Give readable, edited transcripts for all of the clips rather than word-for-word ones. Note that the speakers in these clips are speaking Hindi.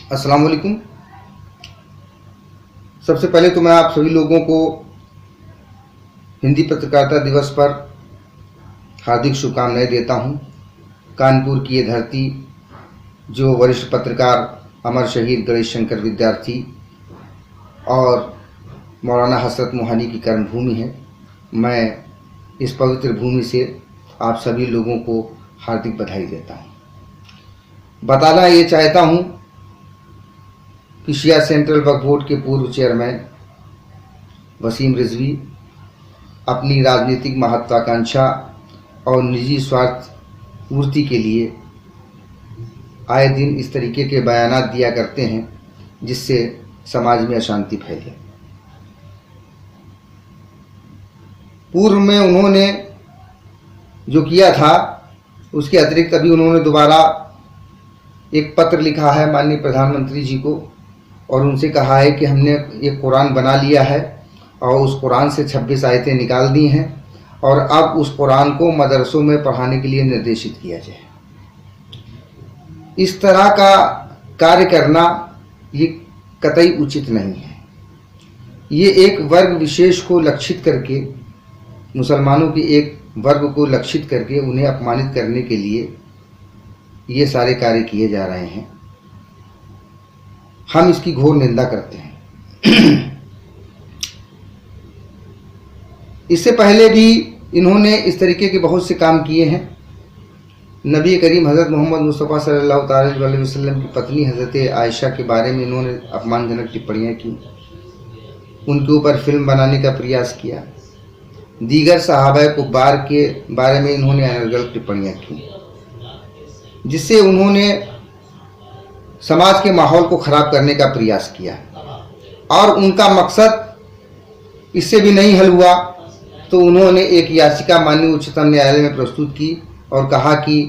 अस्सलाम वालेकुम। सबसे पहले तो मैं आप सभी लोगों को हिंदी पत्रकारिता दिवस पर हार्दिक शुभकामनाएं देता हूं। कानपुर की ये धरती, जो वरिष्ठ पत्रकार अमर शहीद गणेश शंकर विद्यार्थी और मौलाना हसरत मोहानी की कर्मभूमि है, मैं इस पवित्र भूमि से आप सभी लोगों को हार्दिक बधाई देता हूं। बताना ये चाहता हूं कि शिया सेंट्रल वक्फ बोर्ड के पूर्व चेयरमैन वसीम रिजवी अपनी राजनीतिक महत्वाकांक्षा और निजी स्वार्थ पूर्ति के लिए आए दिन इस तरीके के बयानात दिया करते हैं जिससे समाज में अशांति फैले। पूर्व में उन्होंने जो किया था उसके अतिरिक्त अभी उन्होंने दोबारा एक पत्र लिखा है माननीय प्रधानमंत्री जी को और उनसे कहा है कि हमने एक कुरान बना लिया है और उस कुरान से 26 आयतें निकाल दी हैं और अब उस कुरान को मदरसों में पढ़ाने के लिए निर्देशित किया जाए। इस तरह का कार्य करना ये कतई उचित नहीं है। ये एक वर्ग विशेष को लक्षित करके, मुसलमानों के एक वर्ग को लक्षित करके उन्हें अपमानित करने के लिए ये सारे कार्य किए जा रहे हैं। हम इसकी घोर निंदा करते हैं। इससे पहले भी इन्होंने इस तरीके के बहुत से काम किए हैं। नबी करीम हज़रत मोहम्मद मुस्तफ़ा सल्लल्लाहु अलैहि वसल्लम की पत्नी हज़रत आयशा के बारे में इन्होंने अपमानजनक टिप्पणियाँ की, उनके ऊपर फिल्म बनाने का प्रयास किया। दीगर सहाबाए कुब्बार के बारे में इन्होंने अनर्गल टिप्पणियाँ की, जिससे उन्होंने समाज के माहौल को ख़राब करने का प्रयास किया और उनका मकसद इससे भी नहीं हल हुआ तो उन्होंने एक याचिका माननीय उच्चतम न्यायालय में प्रस्तुत की और कहा कि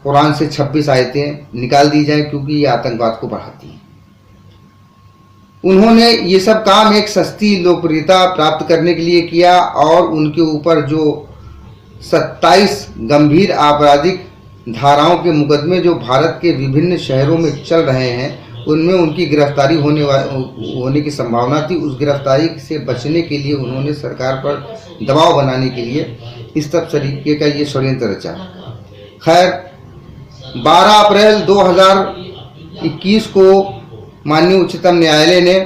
कुरान से 26 आयतें निकाल दी जाएं क्योंकि ये आतंकवाद को बढ़ाती हैं। उन्होंने ये सब काम एक सस्ती लोकप्रियता प्राप्त करने के लिए किया और उनके ऊपर जो 27 गंभीर आपराधिक धाराओं के मुकदमे जो भारत के विभिन्न शहरों में चल रहे हैं उनमें उनकी गिरफ्तारी होने की संभावना थी। उस गिरफ्तारी से बचने के लिए उन्होंने सरकार पर दबाव बनाने के लिए इस तरीके का ये षड्यंत्र रचा। खैर, 12 अप्रैल 2021 को माननीय उच्चतम न्यायालय ने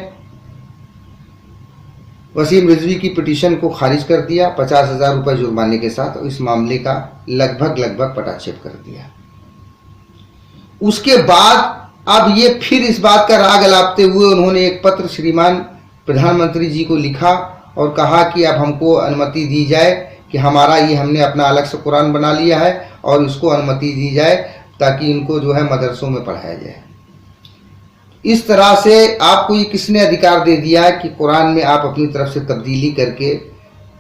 वसीम रिजवी की पिटीशन को खारिज कर दिया 50,000 रुपये जुर्माने के साथ और इस मामले का लगभग पटाक्षेप कर दिया। उसके बाद अब ये फिर इस बात का राग अलापते हुए उन्होंने एक पत्र श्रीमान प्रधानमंत्री जी को लिखा और कहा कि अब हमको अनुमति दी जाए कि हमने अपना अलग से कुरान बना लिया है और इसको अनुमति दी जाए ताकि इनको जो है मदरसों में पढ़ाया जाए। इस तरह से आपको ये किसने अधिकार दे दिया कि कुरान में आप अपनी तरफ से तब्दीली करके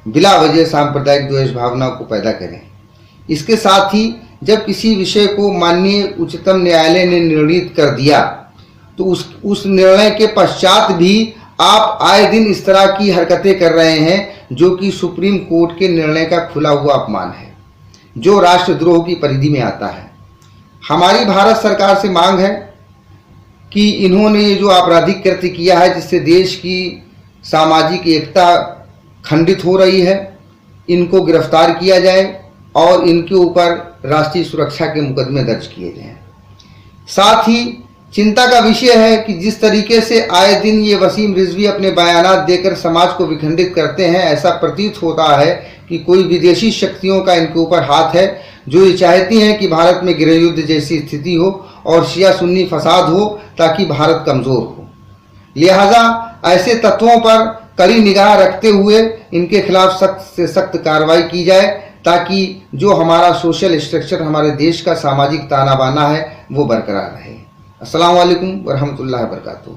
बिला वजह सांप्रदायिक द्वेष भावना को पैदा करें। इसके साथ ही जब किसी विषय को माननीय उच्चतम न्यायालय ने निर्णीत कर दिया तो उस निर्णय के पश्चात भी आप आए दिन इस तरह की हरकतें कर रहे हैं जो कि सुप्रीम कोर्ट के निर्णय का खुला हुआ अपमान है, जो राष्ट्रद्रोह की परिधि में आता है। हमारी भारत सरकार से मांग है कि इन्होंने ये जो आपराधिक कृत्य किया है जिससे देश की सामाजिक एकता खंडित हो रही है, इनको गिरफ्तार किया जाए और इनके ऊपर राष्ट्रीय सुरक्षा के मुकदमे दर्ज किए जाएं। साथ ही चिंता का विषय है कि जिस तरीके से आए दिन ये वसीम रिजवी अपने बयानात देकर समाज को विखंडित करते हैं, ऐसा प्रतीत होता है कि कोई विदेशी शक्तियों का इनके ऊपर हाथ है जो ये चाहती हैं कि भारत में गृह युद्ध जैसी स्थिति हो और शिया सुन्नी फसाद हो ताकि भारत कमज़ोर हो। लिहाजा ऐसे तत्वों पर कड़ी निगाह रखते हुए इनके खिलाफ सख्त से सख्त कार्रवाई की जाए ताकि जो हमारा सोशल स्ट्रक्चर, हमारे देश का सामाजिक ताना बाना है वो बरकरार रहे। अस्सलाम वालेकुम वरहमतुल्लाहि वबरकातुहू।